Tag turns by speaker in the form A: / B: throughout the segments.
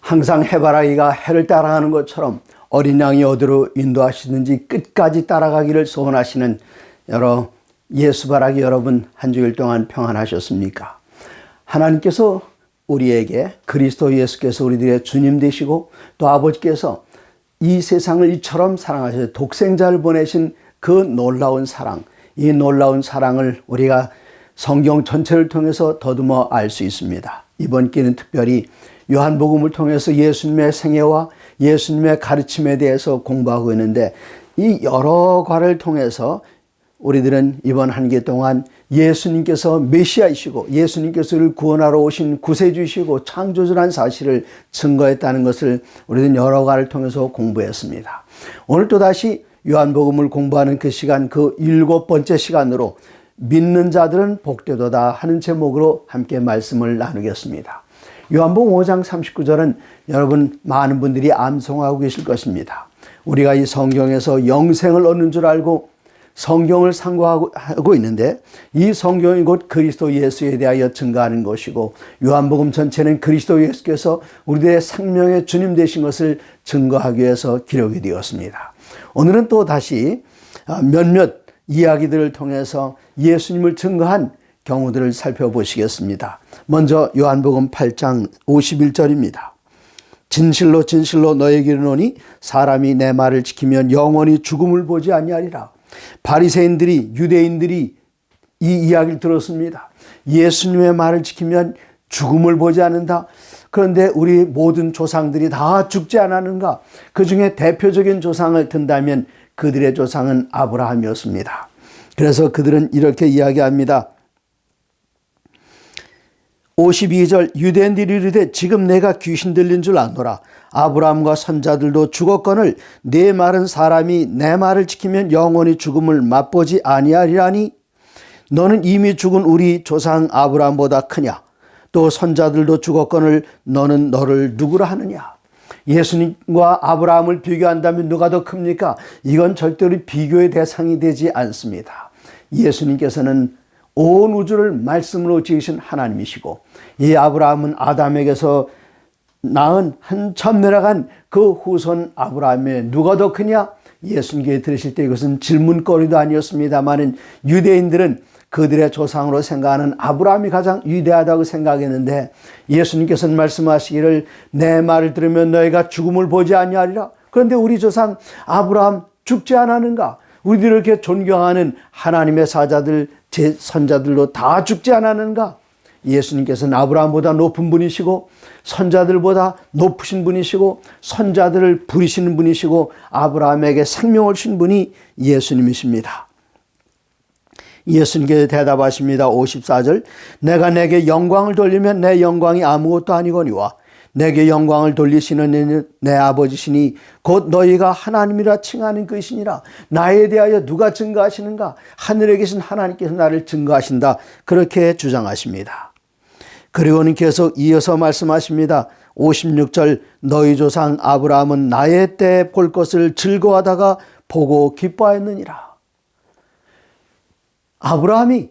A: 항상 해바라기가 해를 따라가는 것처럼 어린 양이 어디로 인도하시든지 끝까지 따라가기를 소원하시는 여러 예수바라기 여러분, 한 주일 동안 평안하셨습니까? 하나님께서 우리에게 그리스도 예수께서 우리들의 주님 되시고 또 아버지께서 이 세상을 이처럼 사랑하셔서 독생자를 보내신 그 놀라운 사랑, 이 놀라운 사랑을 우리가 성경 전체를 통해서 더듬어 알 수 있습니다. 이번 기회는 특별히 요한복음을 통해서 예수님의 생애와 예수님의 가르침에 대해서 공부하고 있는데, 이 여러 과를 통해서 우리들은 이번 한 개 동안 예수님께서 메시아이시고 예수님께서 우리를 구원하러 오신 구세주이시고 창조주라는 사실을 증거했다는 것을 우리는 여러 과를 통해서 공부했습니다. 오늘 또다시 요한복음을 공부하는 그 시간, 그 7번째 시간으로 믿는 자들은 복되도다 하는 제목으로 함께 말씀을 나누겠습니다. 요한복음 5장 39절은 여러분 많은 분들이 암송하고 계실 것입니다. 우리가 이 성경에서 영생을 얻는 줄 알고 성경을 상고하고 있는데, 이 성경이 곧 그리스도 예수에 대하여 증거하는 것이고 요한복음 전체는 그리스도 예수께서 우리들의 생명의 주님 되신 것을 증거하기 위해서 기록이 되었습니다. 오늘은 또 다시 몇몇 이야기들을 통해서 예수님을 증거한 경우들을 살펴보시겠습니다. 먼저 요한복음 8장 51절입니다. 진실로 진실로 너에게 이르노니 사람이 내 말을 지키면 영원히 죽음을 보지 아니하리라. 바리새인들이, 유대인들이 이 이야기를 들었습니다. 예수님의 말을 지키면 죽음을 보지 않는다. 그런데 우리 모든 조상들이 다 죽지 않았는가? 그 중에 대표적인 조상을 든다면 그들의 조상은 아브라함이었습니다. 그래서 그들은 이렇게 이야기합니다. 52절, 유대인들이 이르되 지금 내가 귀신 들린 줄 아노라. 아브라함과 선자들도 죽었거늘 네 말은 사람이 내 말을 지키면 영원히 죽음을 맛보지 아니하리라니. 너는 이미 죽은 우리 조상 아브라함보다 크냐? 또 선자들도 죽었거늘 너는 너를 누구라 하느냐? 예수님과 아브라함을 비교한다면 누가 더 큽니까? 이건 절대로 비교의 대상이 되지 않습니다. 예수님께서는 온 우주를 말씀으로 지으신 하나님이시고, 이 아브라함은 아담에게서 낳은 한 참내라간 그 후손 아브라함에 누가 더 크냐? 예수님께 들으실 때 이것은 질문거리도 아니었습니다만 유대인들은 그들의 조상으로 생각하는 아브라함이 가장 위대하다고 생각했는데, 예수님께서는 말씀하시기를 내 말을 들으면 너희가 죽음을 보지 아니하리라. 그런데 우리 조상 아브라함 죽지 않았는가? 우리들을 이렇게 존경하는 하나님의 사자들, 제 선자들도 다 죽지 않았는가? 예수님께서는 아브라함보다 높은 분이시고 선자들보다 높으신 분이시고 선자들을 부리시는 분이시고 아브라함에게 생명을 주신 분이 예수님이십니다. 예수님께 대답하십니다. 54절, 내가 내게 영광을 돌리면 내 영광이 아무것도 아니거니와 내게 영광을 돌리시는 내 아버지시니 곧 너희가 하나님이라 칭하는 것이니라. 나에 대하여 누가 증거하시는가? 하늘에 계신 하나님께서 나를 증거하신다. 그렇게 주장하십니다. 그리고는 계속 이어서 말씀하십니다. 56절, 너희 조상 아브라함은 나의 때 볼 것을 즐거워하다가 보고 기뻐하였느니라. 아브라함이,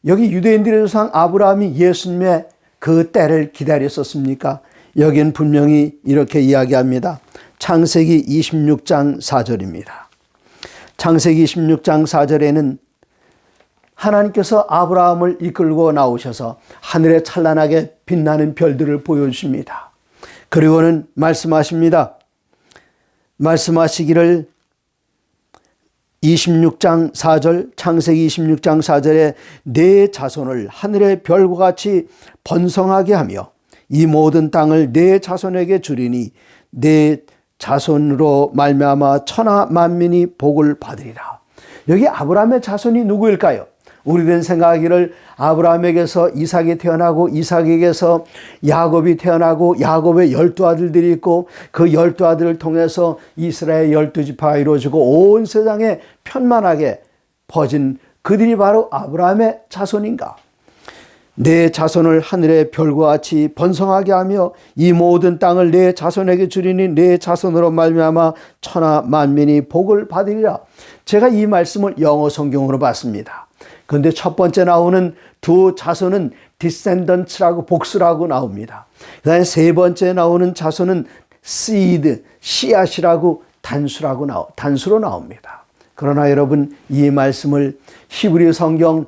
A: 여기 유대인들의 조상 아브라함이 예수님의 그 때를 기다렸었습니까? 여기는 분명히 이렇게 이야기합니다. 창세기 26장 4절입니다. 창세기 26장 4절에는 하나님께서 아브라함을 이끌고 나오셔서 하늘에 찬란하게 빛나는 별들을 보여주십니다. 그리고는 말씀하십니다. 말씀하시기를 26장 4절, 창세기 26장 4절에 내 자손을 하늘의 별과 같이 번성하게 하며 이 모든 땅을 내 자손에게 주리니 내 자손으로 말미암아 천하 만민이 복을 받으리라. 여기 아브라함의 자손이 누구일까요? 우리는 생각하기를 아브라함에게서 이삭이 태어나고 이삭에게서 야곱이 태어나고 야곱의 12아들들이 있고 그 12아들을 통해서 이스라엘 12지파가 이루어지고 온 세상에 편만하게 퍼진 그들이 바로 아브라함의 자손인가? 내 자손을 하늘의 별과 같이 번성하게 하며 이 모든 땅을 내 자손에게 주리니 내 자손으로 말미암아 천하 만민이 복을 받으리라. 제가 이 말씀을 영어 성경으로 봤습니다. 그런데 첫 번째 나오는 두 자손은 디센던츠라고 복수라고 나옵니다. 그 다음에 세 번째 나오는 자손은 seed, 씨앗이라고 단수로 나옵니다. 그러나 여러분, 이 말씀을 히브리 성경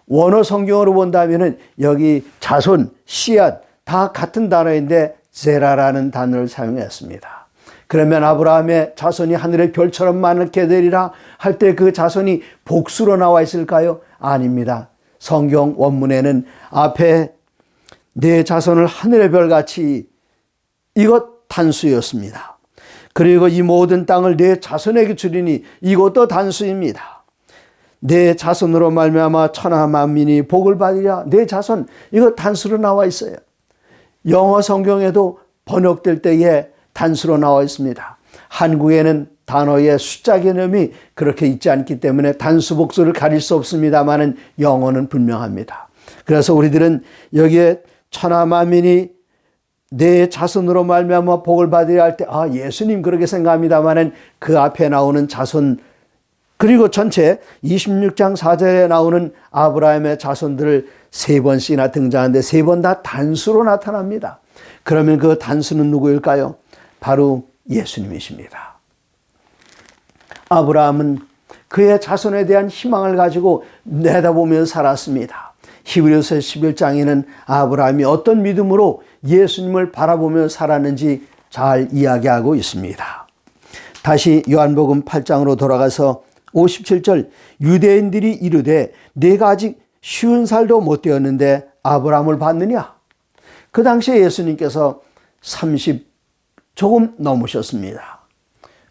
A: 원어 성경으로 본다면은 여기 자손, 씨앗 다 같은 단어인데 제라라는 단어를 사용했습니다. 그러면 아브라함의 자손이 하늘의 별처럼 많게 되리라 할 때 그 자손이 복수로 나와 있을까요? 아닙니다. 성경 원문에는 앞에 내 자손을 하늘의 별같이, 이것 단수였습니다. 그리고 이 모든 땅을 내 자손에게 주리니, 이것도 단수입니다. 내 자손으로 말미암아 천하 만민이 복을 받으리라. 내 자손, 이거 단수로 나와 있어요. 영어 성경에도 번역될 때에 단수로 나와 있습니다. 한국에는 단어의 숫자 개념이 그렇게 있지 않기 때문에 단수 복수를 가릴 수 없습니다만은 영어는 분명합니다. 그래서 우리들은 여기에 천하 만민이 내 자손으로 말미암아 복을 받으려 할 때 예수님 그렇게 생각합니다만은 그 앞에 나오는 자손, 그리고 전체 26장 4절에 나오는 아브라함의 자손들을 세 번씩이나 등장하는데 세 번 다 단수로 나타납니다. 그러면 그 단수는 누구일까요? 바로 예수님이십니다. 아브라함은 그의 자손에 대한 희망을 가지고 내다보며 살았습니다. 히브리서 11장에는 아브라함이 어떤 믿음으로 예수님을 바라보며 살았는지 잘 이야기하고 있습니다. 다시 요한복음 8장으로 돌아가서 57절, 유대인들이 이르되 내가 아직 50살도 못 되었는데 아브라함을 봤느냐? 그 당시에 예수님께서 30 조금 넘으셨습니다.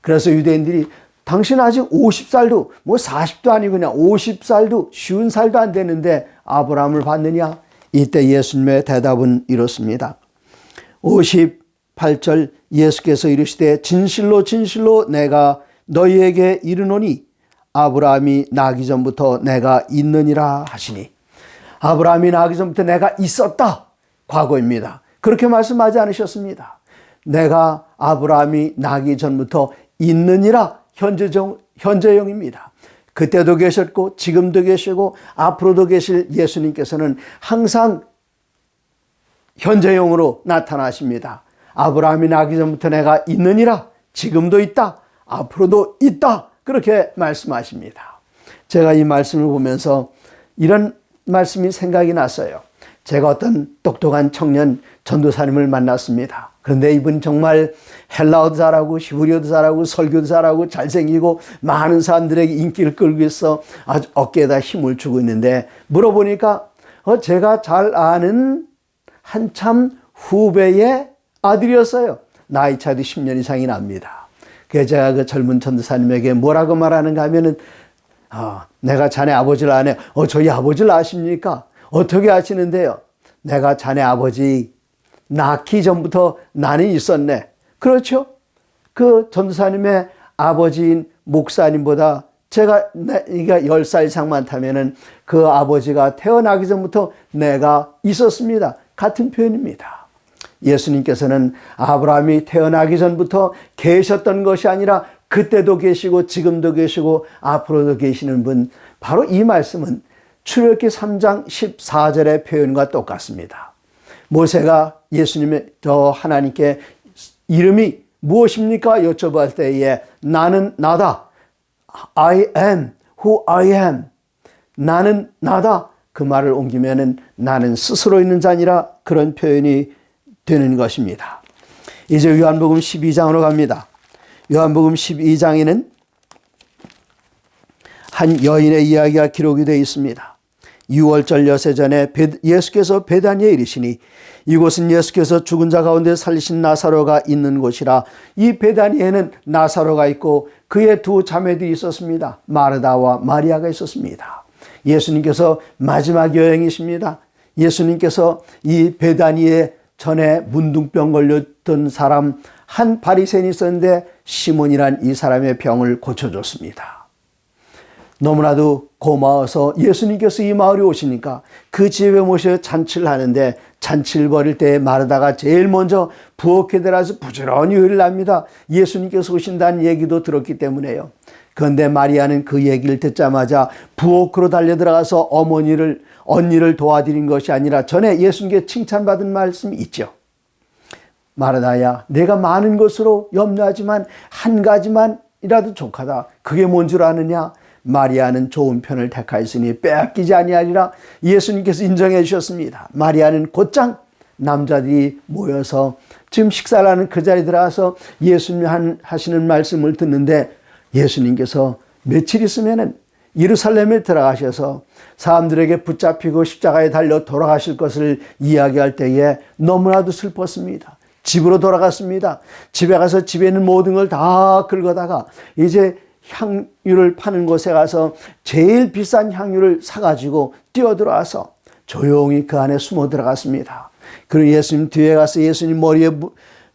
A: 그래서 유대인들이 당신 아직 50살도 40도 아니고 그냥 50살도 50살도 안 되는데 아브라함을 봤느냐? 이때 예수님의 대답은 이렇습니다. 58절, 예수께서 이르시되 진실로 진실로 내가 너희에게 이르노니 아브라함이 나기 전부터 내가 있느니라 하시니, 아브라함이 나기 전부터 내가 있었다, 과거입니다. 그렇게 말씀하지 않으셨습니다. 내가 아브라함이 나기 전부터 있느니라, 현재형입니다. 그때도 계셨고 지금도 계시고 앞으로도 계실 예수님께서는 항상 현재형으로 나타나십니다. 아브라함이 나기 전부터 내가 있느니라, 지금도 있다, 앞으로도 있다, 그렇게 말씀하십니다. 제가 이 말씀을 보면서 이런 말씀이 생각이 났어요. 제가 어떤 똑똑한 청년 전도사님을 만났습니다. 그런데 이분 정말 헬라어도 잘하고 히브리어도 잘하고 설교도 잘하고 잘생기고 많은 사람들에게 인기를 끌고 있어 아주 어깨에다 힘을 주고 있는데, 물어보니까 제가 잘 아는 한참 후배의 아들이었어요. 나이 차도 10년 이상이 납니다. 그래서 제가 그 젊은 전도사님에게 뭐라고 말하는가 하면은, 내가 자네 아버지를 아네. 저희 아버지를 아십니까? 어떻게 아시는데요? 내가 자네 아버지 낳기 전부터 나는 있었네. 그렇죠? 그 전도사님의 아버지인 목사님보다 제가 10살 이상 많다면은 그 아버지가 태어나기 전부터 내가 있었습니다. 같은 표현입니다. 예수님께서는 아브라함이 태어나기 전부터 계셨던 것이 아니라 그때도 계시고 지금도 계시고 앞으로도 계시는 분, 바로 이 말씀은 출애굽기 3장 14절의 표현과 똑같습니다. 모세가 예수님의 하나님께 이름이 무엇입니까? 여쭤볼 때에 나는 나다. I am who I am. 나는 나다. 그 말을 옮기면은 나는 스스로 있는 자니라, 그런 표현이 되는 것입니다. 이제 요한복음 12장으로 갑니다. 요한복음 12장에는 한 여인의 이야기가 기록이 되어 있습니다. 6월절 여세 전에 예수께서 베다니에 이르시니, 이곳은 예수께서 죽은 자 가운데 살리신 나사로가 있는 곳이라. 이 베다니에는 나사로가 있고 그의 두 자매들이 있었습니다. 마르다와 마리아가 있었습니다. 예수님께서 마지막 여행이십니다. 예수님께서 이 베다니에 전에 문둥병 걸렸던 사람 한 바리새인이 있었는데 시몬이란 이 사람의 병을 고쳐줬습니다. 너무나도 고마워서 예수님께서 이 마을에 오시니까 그 집에 모셔 잔치를 하는데, 잔치를 벌일 때 마르다가 제일 먼저 부엌에 들어가서 부지런히 요리를 합니다. 예수님께서 오신다는 얘기도 들었기 때문에요. 그런데 마리아는 그 얘기를 듣자마자 부엌으로 달려들어가서 언니를 도와드린 것이 아니라 전에 예수님께 칭찬받은 말씀이 있죠. 마르다야, 내가 많은 것으로 염려하지만 한 가지만이라도 족하다. 그게 뭔 줄 아느냐? 마리아는 좋은 편을 택하였으니 빼앗기지 아니하리라. 예수님께서 인정해 주셨습니다. 마리아는 곧장 남자들이 모여서 지금 식사를 하는 그 자리에 들어가서 예수님 하시는 말씀을 듣는데, 예수님께서 며칠 있으면은 예루살렘에 들어가셔서 사람들에게 붙잡히고 십자가에 달려 돌아가실 것을 이야기할 때에 너무나도 슬펐습니다. 집으로 돌아갔습니다. 집에 가서 집에 있는 모든 걸 다 긁어다가 이제 향유를 파는 곳에 가서 제일 비싼 향유를 사가지고 뛰어들어와서 조용히 그 안에 숨어 들어갔습니다. 그리고 예수님 뒤에 가서 예수님 머리에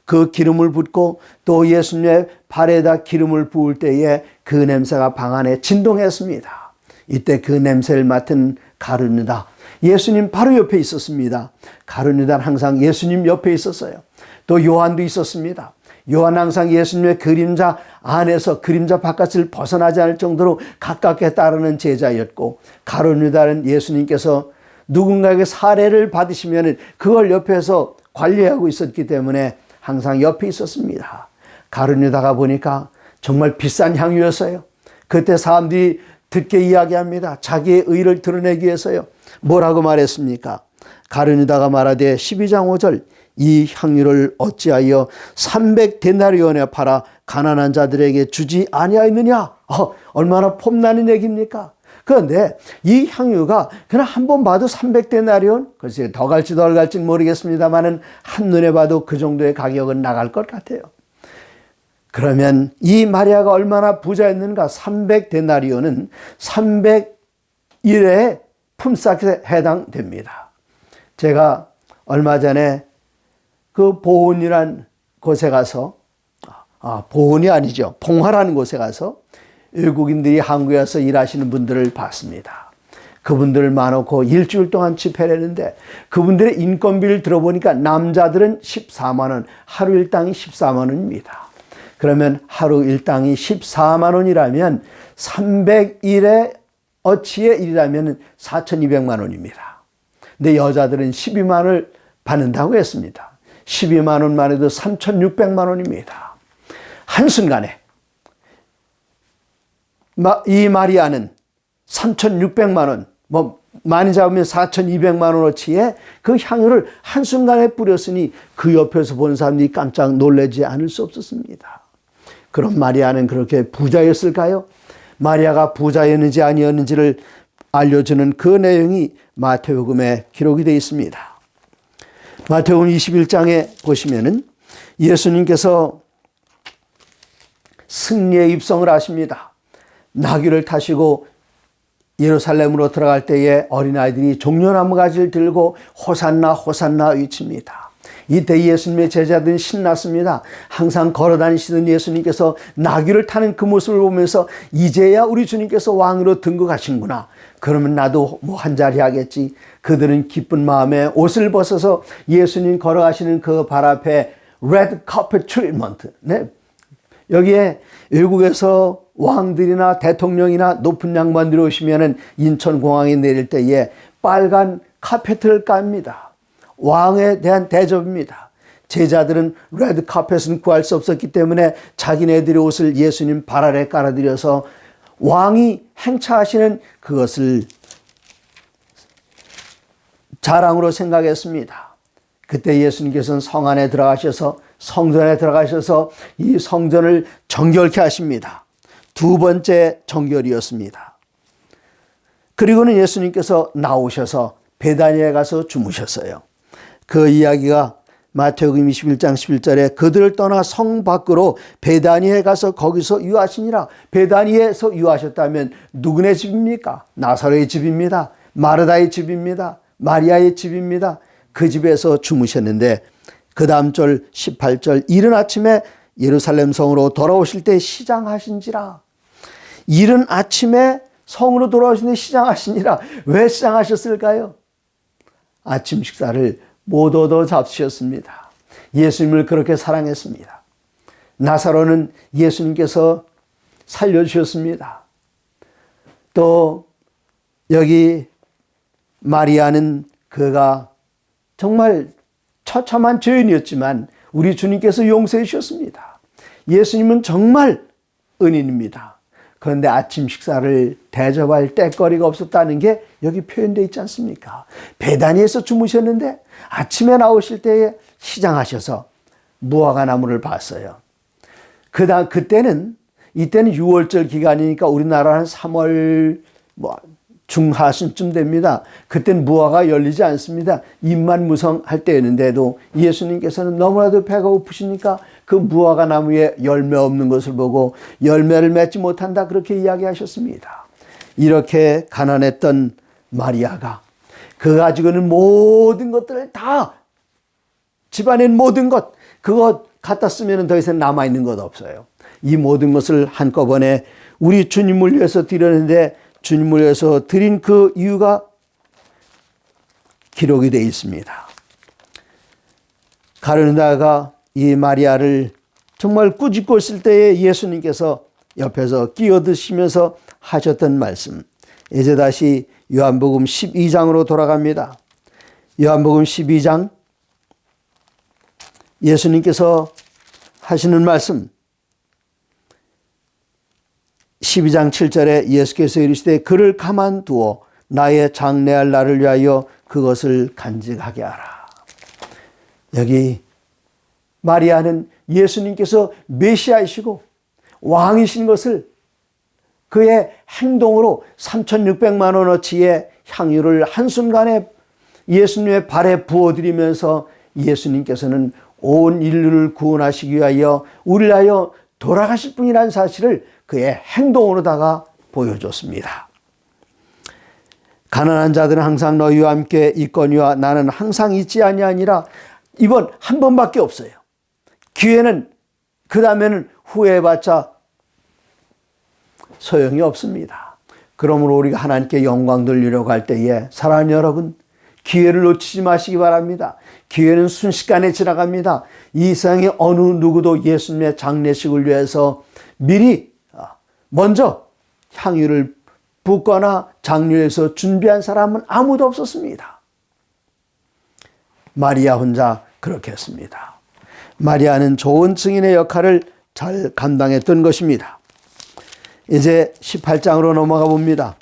A: 그 기름을 붓고 또 예수님의 발에다 기름을 부을 때에 그 냄새가 방 안에 진동했습니다. 이때 그 냄새를 맡은 가룟유다, 예수님 바로 옆에 있었습니다. 가룟유다는 항상 예수님 옆에 있었어요. 또 요한도 있었습니다. 요한 항상 예수님의 그림자 안에서 그림자 바깥을 벗어나지 않을 정도로 가깝게 따르는 제자였고, 가룟유다는 예수님께서 누군가에게 사례를 받으시면 그걸 옆에서 관리하고 있었기 때문에 항상 옆에 있었습니다. 가룟유다가 보니까 정말 비싼 향유였어요. 그때 사람들이 듣게 이야기합니다. 자기의 의를 드러내기 위해서요. 뭐라고 말했습니까? 가룟유다가 말하되 12장 5절, 이 향유를 어찌하여 300데나리온에 팔아 가난한 자들에게 주지 아니하였느냐? 얼마나 폼나는 얘기입니까? 그런데 이 향유가 그냥 한 번 봐도 300데나리온, 글쎄 더 갈지 덜 갈지는 모르겠습니다만은 한눈에 봐도 그 정도의 가격은 나갈 것 같아요. 그러면 이 마리아가 얼마나 부자였는가? 300데나리온은 300일의 품삯에 해당됩니다. 제가 얼마 전에 그 보은이란 곳에 가서, 보은이 아니죠, 봉화라는 곳에 가서 외국인들이 한국에 와서 일하시는 분들을 봤습니다. 그분들을 많고 일주일 동안 집회를 했는데 그분들의 인건비를 들어보니까 남자들은 14만 원, 하루 일당이 14만 원입니다. 그러면 하루 일당이 14만 원이라면 300일의 어치의 일이라면 4,200만 원입니다. 근데 여자들은 12만 원을 받는다고 했습니다. 12만 원만 해도 3,600만 원입니다. 한순간에 이 마리아는 3,600만 원, 많이 잡으면 4,200만 원어치의 그 향유를 한순간에 뿌렸으니 그 옆에서 본 사람들이 깜짝 놀라지 않을 수 없었습니다. 그럼 마리아는 그렇게 부자였을까요? 마리아가 부자였는지 아니었는지를 알려주는 그 내용이 마태복음에 기록이 되어 있습니다. 마태복음 21장에 보시면은 예수님께서 승리의 입성을 하십니다. 나귀를 타시고 예루살렘으로 들어갈 때에 어린아이들이 종려나무 가지를 들고 호산나 호산나 외칩니다. 이때 예수님의 제자들은 신났습니다. 항상 걸어다니시던 예수님께서 나귀를 타는 그 모습을 보면서 이제야 우리 주님께서 왕으로 등극하신구나. 그러면 나도 한 자리 하겠지. 그들은 기쁜 마음에 옷을 벗어서 예수님 걸어가시는 그 발 앞에 레드 카펫 트리트먼트, 여기에 외국에서 왕들이나 대통령이나 높은 양반들이 오시면은 인천공항에 내릴 때에 빨간 카페트를 깝니다. 왕에 대한 대접입니다. 제자들은 레드 카펫은 구할 수 없었기 때문에 자기네들의 옷을 예수님 발 아래 깔아드려서 왕이 행차하시는 그것을 자랑으로 생각했습니다. 그때 예수님께서는 성 안에 들어가셔서 성전에 들어가셔서 이 성전을 정결케 하십니다. 두 번째 정결이었습니다. 그리고는 예수님께서 나오셔서 베다니에 가서 주무셨어요. 그 이야기가 마태복음 21장 11절에 그들을 떠나 성 밖으로 베다니에 가서 거기서 유하시니라. 베다니에서 유하셨다면 누구네 집입니까? 나사로의 집입니다. 마르다의 집입니다. 마리아의 집입니다. 그 집에서 주무셨는데 그 다음 절 18절, 이른 아침에 예루살렘 성으로 돌아오실 때 시장하신지라. 이른 아침에 성으로 돌아오실 때 시장하시니라. 왜 시장하셨을까요? 아침 식사를 못 얻어 잡수셨습니다. 예수님을 그렇게 사랑했습니다. 나사로는 예수님께서 살려주셨습니다. 또 여기 마리아는 그가 정말 처참한 죄인이었지만 우리 주님께서 용서해 주셨습니다. 예수님은 정말 은인입니다. 그런데 아침 식사를 대접할 때거리가 없었다는 게 여기 표현되어 있지 않습니까? 베다니에서 주무셨는데 아침에 나오실 때에 시장하셔서 무화과 나무를 봤어요. 이때는 6월절 기간이니까 우리나라는 3월 중하순쯤 됩니다. 그때는 무화과가 열리지 않습니다. 잎만 무성할 때였는데도 예수님께서는 너무나도 배가 고프시니까 그 무화과 나무에 열매 없는 것을 보고 열매를 맺지 못한다 그렇게 이야기하셨습니다. 이렇게 가난했던 마리아가 그 가지고는 모든 것들을 다 집안엔 모든 것 그것 갖다 쓰면 더 이상 남아있는 것 없어요. 이 모든 것을 한꺼번에 우리 주님을 위해서 드렸는데 주님을 위해서 드린 그 이유가 기록이 되어 있습니다. 가룟유다가 이 마리아를 정말 꾸짖고 있을 때에 예수님께서 옆에서 끼어드시면서 하셨던 말씀. 이제 다시 요한복음 12장으로 돌아갑니다. 요한복음 12장 예수님께서 하시는 말씀 12장 7절에 예수께서 이르시되 그를 가만두어 나의 장래할 날을 위하여 그것을 간직하게 하라. 여기 마리아는 예수님께서 메시아이시고 왕이신 것을 그의 행동으로 3,600만 원어치의 향유를 한순간에 예수님의 발에 부어드리면서 예수님께서는 온 인류를 구원하시기 위하여 우리를 위하여 돌아가실 분이라는 사실을 그의 행동으로다가 보여줬습니다. 가난한 자들은 항상 너희와 함께 있거니와 나는 항상 있지 아니하니라. 이번 한 번밖에 없어요. 기회는 그 다음에는 후회해봤자 소용이 없습니다. 그러므로 우리가 하나님께 영광 돌리려고 할 때에 사랑하는 여러분 기회를 놓치지 마시기 바랍니다. 기회는 순식간에 지나갑니다. 이 세상에 어느 누구도 예수님의 장례식을 위해서 미리 먼저 향유를 붓거나 장례에서 준비한 사람은 아무도 없었습니다. 마리아 혼자 그렇게 했습니다. 마리아는 좋은 증인의 역할을 잘 감당했던 것입니다. 이제 18장으로 넘어가 봅니다.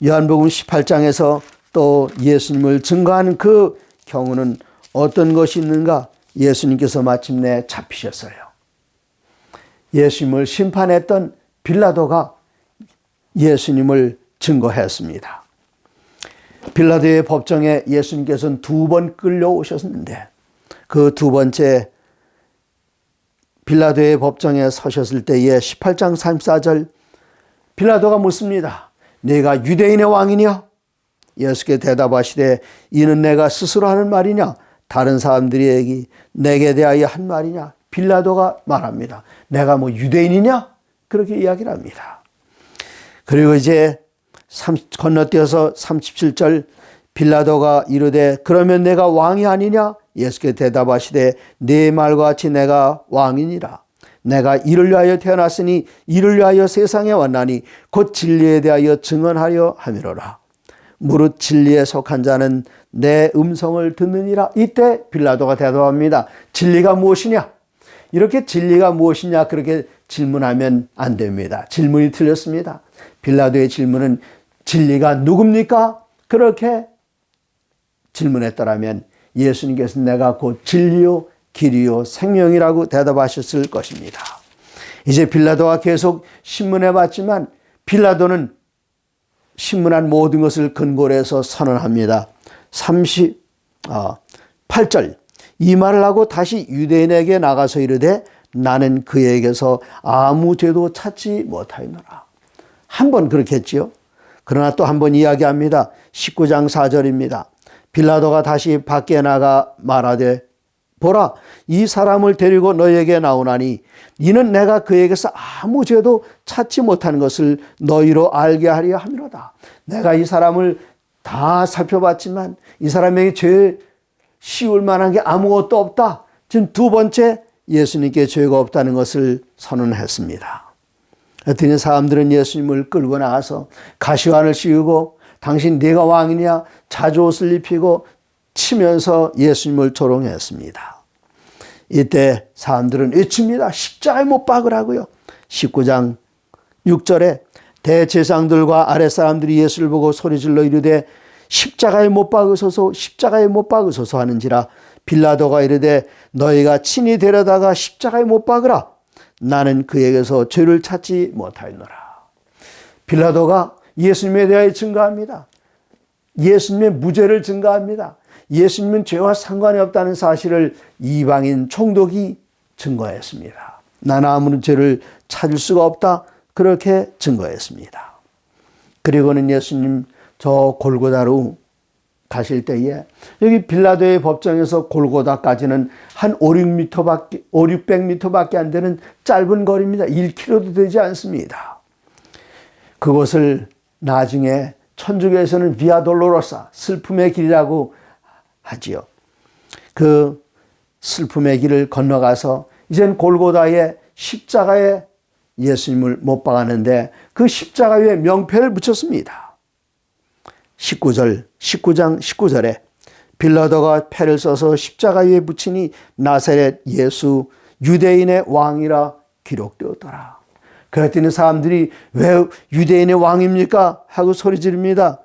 A: 요한복음 18장에서 또 예수님을 증거하는 그 경우는 어떤 것이 있는가? 예수님께서 마침내 잡히셨어요. 예수님을 심판했던 빌라도가 예수님을 증거했습니다. 빌라도의 법정에 예수님께서는 2번 끌려오셨는데 그 두 번째 빌라도의 법정에 서셨을 때에 18장 34절 빌라도가 묻습니다. 네가 유대인의 왕이냐? 예수께 대답하시되 이는 내가 스스로 하는 말이냐? 다른 사람들이 내게 대하여 한 말이냐? 빌라도가 말합니다. 내가 뭐 유대인이냐? 그렇게 이야기를 합니다. 그리고 이제 건너뛰어서 37절 빌라도가 이르되 그러면 내가 왕이 아니냐? 예수께 대답하시되 네 말과 같이 내가 왕이니라. 내가 이를 위하여 태어났으니 이를 위하여 세상에 왔나니 곧 진리에 대하여 증언하려 함이로라. 무릇 진리에 속한 자는 내 음성을 듣느니라. 이때 빌라도가 대답합니다. 진리가 무엇이냐? 이렇게 진리가 무엇이냐 그렇게 질문하면 안 됩니다. 질문이 틀렸습니다. 빌라도의 질문은 진리가 누굽니까? 그렇게 질문했더라면 예수님께서 내가 곧 진리요 길이요 생명이라고 대답하셨을 것입니다. 이제 빌라도가 계속 신문해 봤지만 빌라도는 신문한 모든 것을 근거로 해서 선언합니다. 38절 이 말을 하고 다시 유대인에게 나가서 이르되 나는 그에게서 아무 죄도 찾지 못하였노라. 한 번 그렇게 했지요. 그러나 또 한 번 이야기합니다. 19장 4절입니다. 빌라도가 다시 밖에 나가 말하되 보라 이 사람을 데리고 너에게 나오나니 이는 내가 그에게서 아무 죄도 찾지 못하는 것을 너희로 알게 하려 함이로다. 내가 이 사람을 다 살펴봤지만 이 사람에게 죄 씌울 만한 게 아무것도 없다. 지금 두 번째 예수님께 죄가 없다는 것을 선언했습니다. 그랬더니 사람들은 예수님을 끌고 나와서 가시관을 씌우고 당신 네가 왕이냐 자주옷을 입히고 치면서 예수님을 조롱했습니다. 이때 사람들은 외칩니다. 십자가에 못 박으라고요. 19장 6절에 대제사장들과 아랫사람들이 예수를 보고 소리질러 이르되 십자가에 못 박으소서 십자가에 못 박으소서 하는지라 빌라도가 이르되 너희가 친히 데려다가 십자가에 못 박으라. 나는 그에게서 죄를 찾지 못하였노라. 빌라도가 예수님에 대하여 증거합니다. 예수님의 무죄를 증거합니다. 예수님은 죄와 상관이 없다는 사실을 이방인 총독이 증거했습니다. 나는 아무런 죄를 찾을 수가 없다. 그렇게 증거했습니다. 그리고는 예수님 저 골고다로 가실 때에 여기 빌라도의 법정에서 골고다까지는 한 600m밖에 안 되는 짧은 거리입니다. 1km도 되지 않습니다. 그곳을 나중에 천주교에서는 비아 돌로로사, 슬픔의 길이라고 하지요. 그 슬픔의 길을 건너가서 이젠 골고다의 십자가에 예수님을 못 박았는데 그 십자가 위에 명패를 붙였습니다. 19장 19절에 빌라도가 패를 써서 십자가 위에 붙이니 나사렛 예수 유대인의 왕이라 기록되었더라. 그랬더니 사람들이 왜 유대인의 왕입니까? 하고 소리 지릅니다.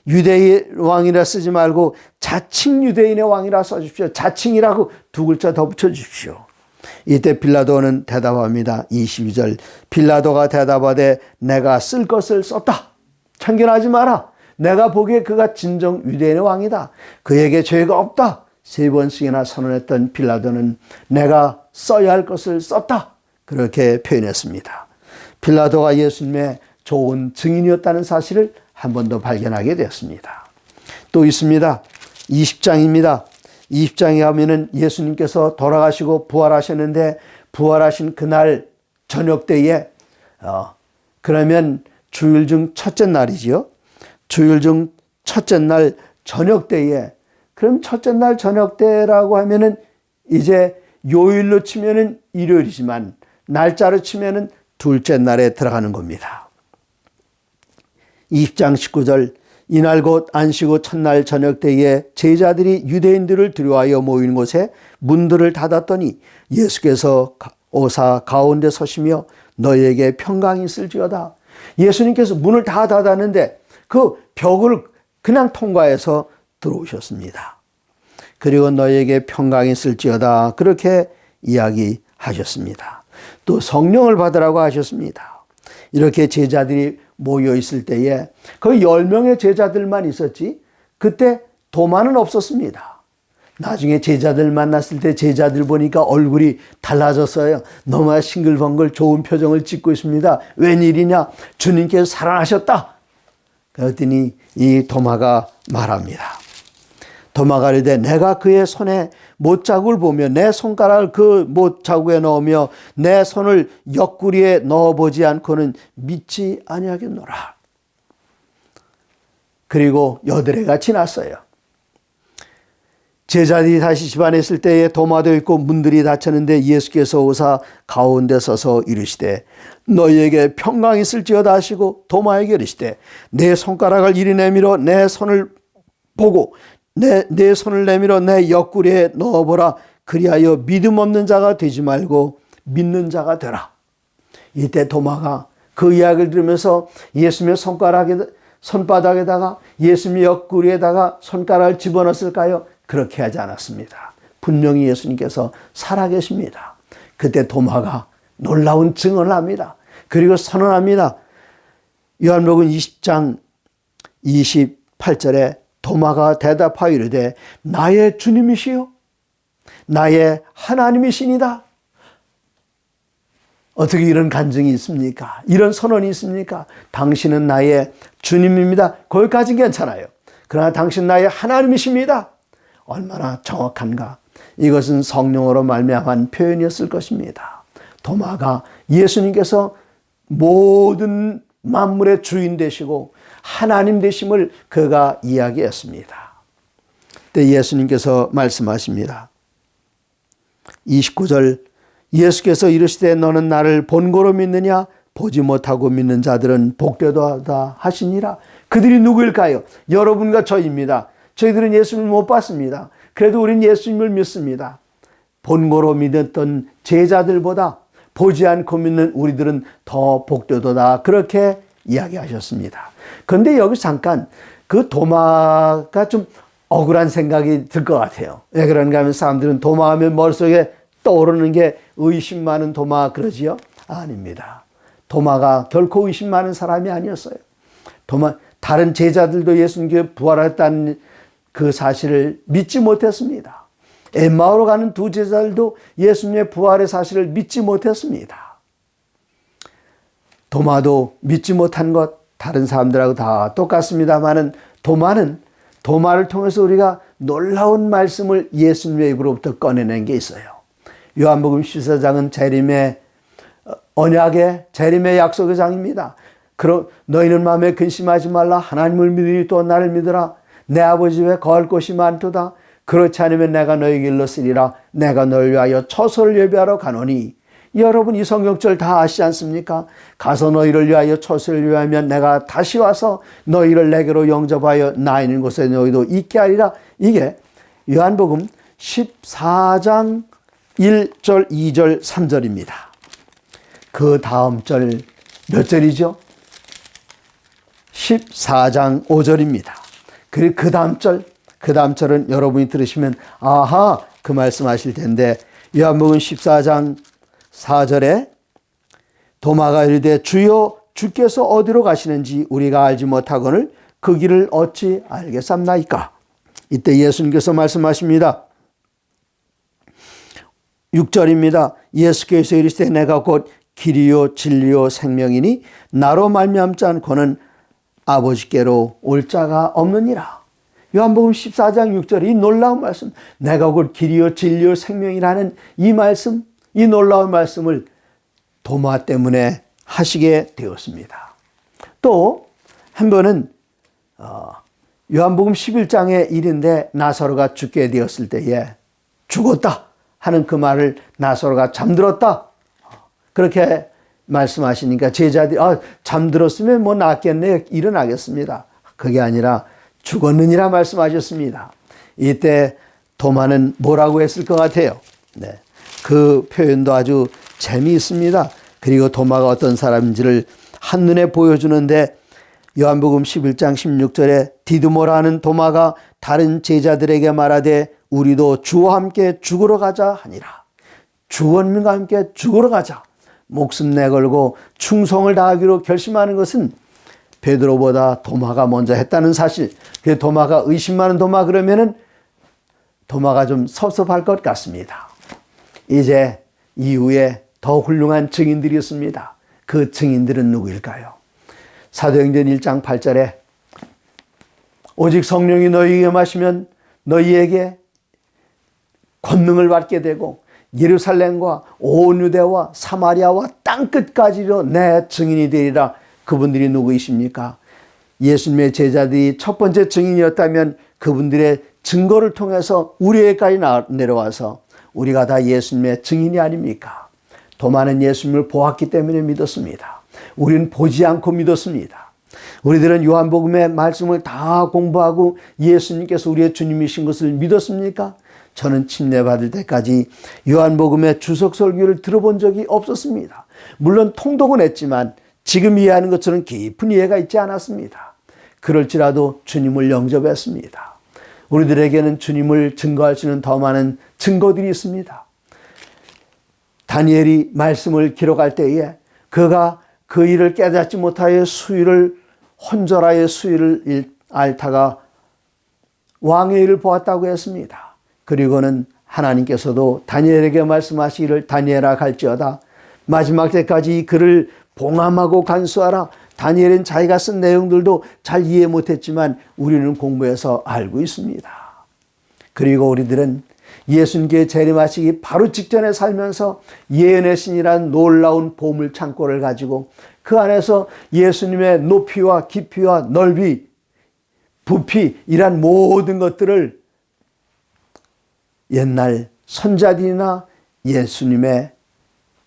A: 유대인의 왕이라 쓰지 말고 자칭 유대인의 왕이라 써주십시오. 자칭이라고 두 글자 더 붙여주십시오. 이때 빌라도는 대답합니다. 22절 빌라도가 대답하되 내가 쓸 것을 썼다. 참견하지 마라. 내가 보기에 그가 진정 유대인의 왕이다. 그에게 죄가 없다. 3번씩이나 선언했던 빌라도는 내가 써야 할 것을 썼다. 그렇게 표현했습니다. 빌라도가 예수님의 좋은 증인이었다는 사실을 한 번 더 발견하게 되었습니다. 또 있습니다. 20장입니다. 20장에 가면은 예수님께서 돌아가시고 부활하셨는데 부활하신 그날 저녁 때에 그러면 주일 중 첫째 날이지요. 주일 중 첫째 날 저녁 때에 그럼 첫째 날 저녁 때라고 하면은 이제 요일로 치면은 일요일이지만 날짜로 치면은 둘째 날에 들어가는 겁니다. 20장 19절 이날 곧 안식 첫날 저녁 때에 제자들이 유대인들을 두려워하여 모이는 곳에 문들을 닫았더니 예수께서 오사 가운데 서시며 너희에게 평강이 있을지어다. 예수님께서 문을 다 닫았는데 그 벽을 그냥 통과해서 들어오셨습니다. 그리고 너희에게 평강이 있을지어다. 그렇게 이야기하셨습니다. 또 성령을 받으라고 하셨습니다. 이렇게 제자들이 모여 있을 때에 거의 10명의 제자들만 있었지 그때 도마는 없었습니다. 나중에 제자들 만났을 때 제자들 보니까 얼굴이 달라졌어요. 너무 싱글벙글 좋은 표정을 짓고 있습니다. 웬일이냐? 주님께서 살아나셨다. 그랬더니 이 도마가 말합니다. 도마가 이르되 내가 그의 손에 못자국을 보며 내 손가락을 그 못자국에 넣으며 내 손을 옆구리에 넣어보지 않고는 믿지 아니하겠노라. 그리고 여드레가 지났어요. 제자들이 다시 집안에 있을 때에 도마도 있고 문들이 닫혔는데 예수께서 오사 가운데 서서 이르시되 너희에게 평강이 있을지어다 하시고 도마에게 이르시되 내 손가락을 이리 내밀어 내 손을 보고 내 손을 내밀어 내 옆구리에 넣어보라. 그리하여 믿음 없는 자가 되지 말고 믿는 자가 되라. 이때 도마가 그 이야기를 들으면서 예수님의 손바닥에다가 예수님의 옆구리에다가 손가락을 집어넣었을까요? 그렇게 하지 않았습니다. 분명히 예수님께서 살아계십니다. 그때 도마가 놀라운 증언을 합니다. 그리고 선언합니다. 요한복음 20장 28절에 도마가 대답하여 이르되 나의 주님이시요 나의 하나님이시니다. 어떻게 이런 간증이 있습니까? 이런 선언이 있습니까? 당신은 나의 주님입니다. 거기까지는 괜찮아요. 그러나 당신 나의 하나님이십니다. 얼마나 정확한가. 이것은 성령으로 말미암은 표현이었을 것입니다. 도마가 예수님께서 모든 만물의 주인 되시고 하나님 되심을 그가 이야기했습니다. 그때 예수님께서 말씀하십니다. 29절 예수께서 이르시되 너는 나를 본고로 믿느냐? 보지 못하고 믿는 자들은 복되도다 하시니라. 그들이 누구일까요? 여러분과 저입니다. 저희들은 예수님을 못 봤습니다. 그래도 우리는 예수님을 믿습니다. 본고로 믿었던 제자들보다 보지 않고 믿는 우리들은 더 복되도다. 그렇게 이야기하셨습니다. 그런데 여기 잠깐 그 도마가 좀 억울한 생각이 들 것 같아요. 왜 그런가 하면 사람들은 도마하면 머릿속에 떠오르는 게 의심 많은 도마 그러지요? 아닙니다. 도마가 결코 의심 많은 사람이 아니었어요. 다른 제자들도 예수님께 부활했다는 그 사실을 믿지 못했습니다. 엠마오로 가는 두 제자들도 예수님의 부활의 사실을 믿지 못했습니다. 도마도 믿지 못한 것 다른 사람들하고 다 똑같습니다만은 도마를 통해서 우리가 놀라운 말씀을 예수님의 입으로부터 꺼내낸 게 있어요. 요한복음 14장은 재림의 언약의 재림의 약속의 장입니다. 너희는 마음에 근심하지 말라. 하나님을 믿으니 또 나를 믿으라. 내 아버지 집에 거할 곳이 많도다. 그렇지 않으면 내가 너희에게 일렀으리라. 내가 너희를 위하여 처소를 예비하러 가노니. 여러분 이 성경절 다 아시지 않습니까? 가서 너희를 위하여 처소를 예비하면 내가 다시 와서 너희를 내게로 영접하여 나 있는 곳에 너희도 있게 하리라. 이게 요한복음 14장 1절, 2절, 3절입니다. 그 다음 절 몇 절이죠? 14장 5절입니다. 그리고 그 다음 절은 여러분이 들으시면 아하 그 말씀하실 텐데 요한복음 14장 4절에 도마가 이르되 주여 주께서 어디로 가시는지 우리가 알지 못하거늘 그 길을 어찌 알겠삼나이까. 이때 예수님께서 말씀하십니다. 6절입니다. 예수께서 이르시되 내가 곧 길이요 진리요 생명이니 나로 말미암지 않고는 아버지께로 올 자가 없느니라. 요한복음 14장 6절 이 놀라운 말씀, 내가 곧 길이요 진리요 생명이라는 이 말씀, 이 놀라운 말씀을 도마 때문에 하시게 되었습니다. 또 한 번은 요한복음 11장의 일인데 나사로가 죽게 되었을 때에 죽었다 하는 그 말을 나사로가 잠들었다 그렇게 말씀하시니까 제자들이 잠들었으면 뭐 낫겠네 일어나겠습니다. 그게 아니라 죽었느니라 말씀하셨습니다. 이때 도마는 뭐라고 했을 것 같아요? 네, 그 표현도 아주 재미있습니다. 그리고 도마가 어떤 사람인지를 한눈에 보여주는데 요한복음 11장 16절에 디드모라는 도마가 다른 제자들에게 말하되 우리도 주와 함께 죽으러 가자 하니라. 주원님과 함께 죽으러 가자. 목숨 내걸고 충성을 다하기로 결심하는 것은 베드로보다 도마가 먼저 했다는 사실. 그 도마가 의심 많은 도마 그러면은 도마가 좀 섭섭할 것 같습니다. 이제 이후에 더 훌륭한 증인들이 있습니다. 그 증인들은 누구일까요? 사도행전 1장 8절에 오직 성령이 너희에게 마시면 너희에게 권능을 받게 되고 예루살렘과 온 유대와 사마리아와 땅끝까지로 내 증인이 되리라. 그분들이 누구이십니까? 예수님의 제자들이 첫 번째 증인이었다면 그분들의 증거를 통해서 우리에게까지 내려와서 우리가 다 예수님의 증인이 아닙니까? 도마는 예수님을 보았기 때문에 믿었습니다. 우리는 보지 않고 믿었습니다. 우리들은 요한복음의 말씀을 다 공부하고 예수님께서 우리의 주님이신 것을 믿었습니까? 저는 침례받을 때까지 요한복음의 주석 설교를 들어본 적이 없었습니다. 물론 통독은 했지만 지금 이해하는 것처럼 깊은 이해가 있지 않았습니다. 그럴지라도 주님을 영접했습니다. 우리들에게는 주님을 증거할 수 있는 더 많은 증거들이 있습니다. 다니엘이 말씀을 기록할 때에 그가 그 일을 깨닫지 못하여 혼절하여 수위를 앓다가 왕의 일을 보았다고 했습니다. 그리고는 하나님께서도 다니엘에게 말씀하시기를 다니엘아 갈지어다 마지막 때까지 이 글을 봉함하고 간수하라. 다니엘은 자기가 쓴 내용들도 잘 이해 못했지만 우리는 공부해서 알고 있습니다. 그리고 우리들은 예수님께 재림하시기 바로 직전에 살면서 예언의 신이란 놀라운 보물 창고를 가지고 그 안에서 예수님의 높이와 깊이와 넓이, 부피 이란 모든 것들을 옛날 선자들이나 예수님의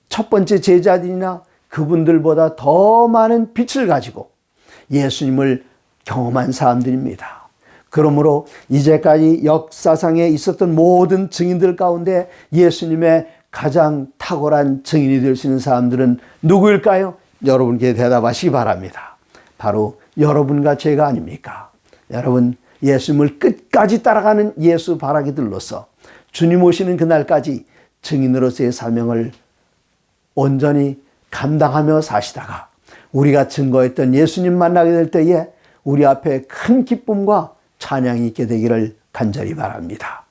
A: 첫 번째 제자들이나 그분들보다 더 많은 빛을 가지고 예수님을 경험한 사람들입니다. 그러므로 이제까지 역사상에 있었던 모든 증인들 가운데 예수님의 가장 탁월한 증인이 될 수 있는 사람들은 누구일까요? 여러분께 대답하시기 바랍니다. 바로 여러분과 제가 아닙니까? 여러분, 예수님을 끝까지 따라가는 예수 바라기들로서 주님 오시는 그날까지 증인으로서의 사명을 온전히 감당하며 사시다가 우리가 증거했던 예수님 만나게 될 때에 우리 앞에 큰 기쁨과 찬양이 있게 되기를 간절히 바랍니다.